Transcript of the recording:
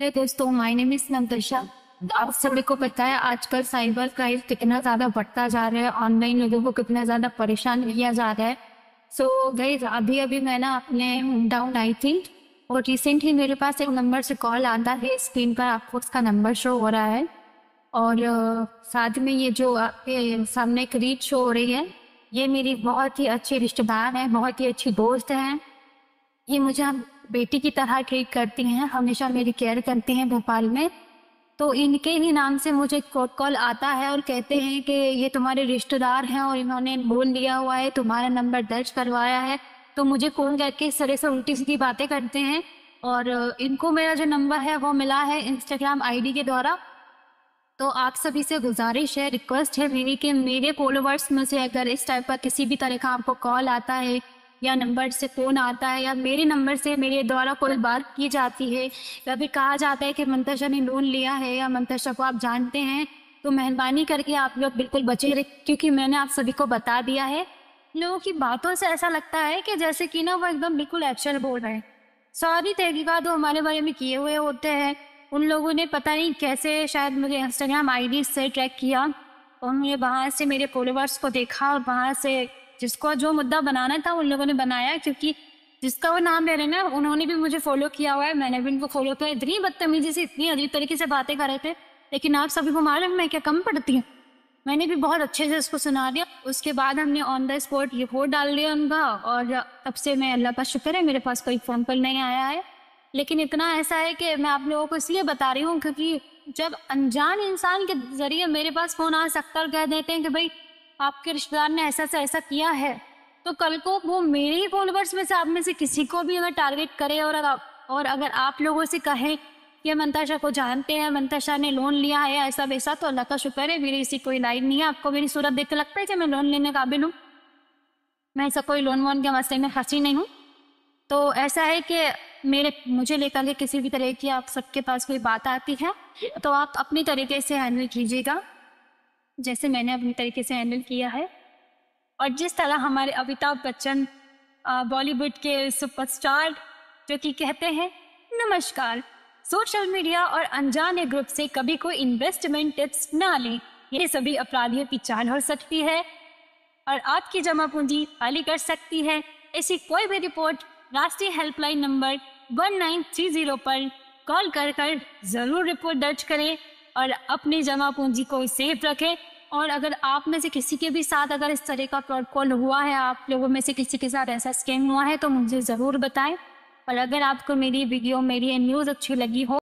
Hello दोस्तों, my name is नंदशा। आप सभी को पता है आजकल साइबर क्राइम कितना ज़्यादा बढ़ता जा रहा है। ऑनलाइन लोगों को कितना ज़्यादा परेशान किया जा रहा है। सो गाइस, अभी अभी मैं ना अपने होम टाउन आई थी और रिसेंटली मेरे पास एक नंबर से कॉल आता है। स्क्रीन पर आपको उसका नंबर शो हो रहा है और साथ में ये जो आपके सामने एक रीड शो हो रही है, ये मेरी बहुत ही अच्छी रिश्तेदार है, बहुत ही अच्छी दोस्त हैं। ये मुझे हम बेटी की तरह ट्रीट करती हैं, हमेशा मेरी केयर करती हैं भोपाल में। तो इनके ही नाम से मुझे कोर्ट कॉल आता है और कहते हैं कि ये तुम्हारे रिश्तेदार हैं और इन्होंने लोन लिया हुआ है, तुम्हारा नंबर दर्ज करवाया है। तो मुझे फ़ोन करके इस तरह से उल्टी सीधी बातें करते हैं। और इनको मेरा जो नंबर है वो मिला है इंस्टाग्राम आईडी के द्वारा। तो आप सभी से गुजारिश है, रिक्वेस्ट है मेरी कि मेरे फॉलोवर्स में से अगर इस टाइप का किसी भी तरह का आपको कॉल आता है या नंबर से फ़ोन आता है या मेरे नंबर से मेरे द्वारा कोई बात की जाती है या फिर कहा जाता है कि मंतशा ने लोन लिया है या मंतशा को आप जानते हैं, तो मेहरबानी करके आप लोग बिल्कुल बचे रहे, क्योंकि मैंने आप सभी को बता दिया है। लोगों की बातों से ऐसा लगता है कि जैसे कि ना वो एकदम बिल्कुल एक्शन बोल रहे हैं। सारी तहकीकात तो हमारे बारे में किए हुए होते हैं। उन लोगों ने पता नहीं कैसे शायद मुझे इंस्टाग्राम आईडी से ट्रैक किया और मुझे वहाँ से मेरे फॉलोवर्स को देखा और वहाँ से जिसको जो मुद्दा बनाना था उन लोगों ने बनाया, क्योंकि जिसका वो नाम ले रहे ना उन्होंने भी मुझे फॉलो किया हुआ है, मैंने भी उनको फॉलो किया। इतनी बदतमीजी से इतनी अजीब तरीके से बातें कर रहे थे, लेकिन आप सभी को मालूम मैं क्या कम पड़ती हूँ। मैंने भी बहुत अच्छे से उसको सुना दिया। उसके बाद हमने ऑन द स्पॉट रिपोर्ट डाल दिया उनका और तब से मैं, अल्लाह का शुक्र है, मेरे पास कोई फ़ोन कॉल नहीं आया है। लेकिन इतना ऐसा है कि मैं आप लोगों को इसलिए बता रही हूँ क्योंकि जब अनजान इंसान के ज़रिए मेरे पास फ़ोन आ सकता है और कह देते हैं कि भाई आपके रिश्तेदार ने ऐसा से ऐसा किया है, तो कल को वो मेरे ही फॉलोवर्स में से आप में से किसी को भी अगर टारगेट करे और अगर आप लोगों से कहें कि मंतशा को जानते हैं, मंतशा ने लोन लिया है ऐसा वैसा, तो अल्लाह का शुक्र है मेरी इसी कोई लाइन नहीं है। आपको मेरी सूरत देख के लगता है कि मैं लोन लेने काबिल हूँ? मैं ऐसा कोई लोन वोन के मसले में फंसी नहीं हूँ। तो ऐसा है कि मुझे लेकर के किसी भी तरह की आप सबके पास कोई बात आती है तो आप अपनी तरीके से हैंडल कीजिएगा, जैसे मैंने अपनी तरीके से हैंडल किया है। और जिस तरह हमारे अमिताभ बच्चन बॉलीवुड के सुपरस्टार जो कि कहते हैं, नमस्कार, सोशल मीडिया और अनजाने ग्रुप से कभी कोई इन्वेस्टमेंट टिप्स ना लें, ये सभी अपराधियों की चाल हो सकती है और आपकी जमा पूंजी खाली कर सकती है। ऐसी कोई भी रिपोर्ट राष्ट्रीय हेल्पलाइन नंबर 1930 पर कॉल कर ज़रूर रिपोर्ट दर्ज करें और अपनी जमा पूंजी को सेफ रखें। और अगर आप में से किसी के भी साथ अगर इस तरह का फ्रॉड कॉल हुआ है, आप लोगों में से किसी के साथ ऐसा स्कैम हुआ है, तो मुझे ज़रूर बताएं। और अगर आपको मेरी वीडियो, मेरी न्यूज़ अच्छी लगी हो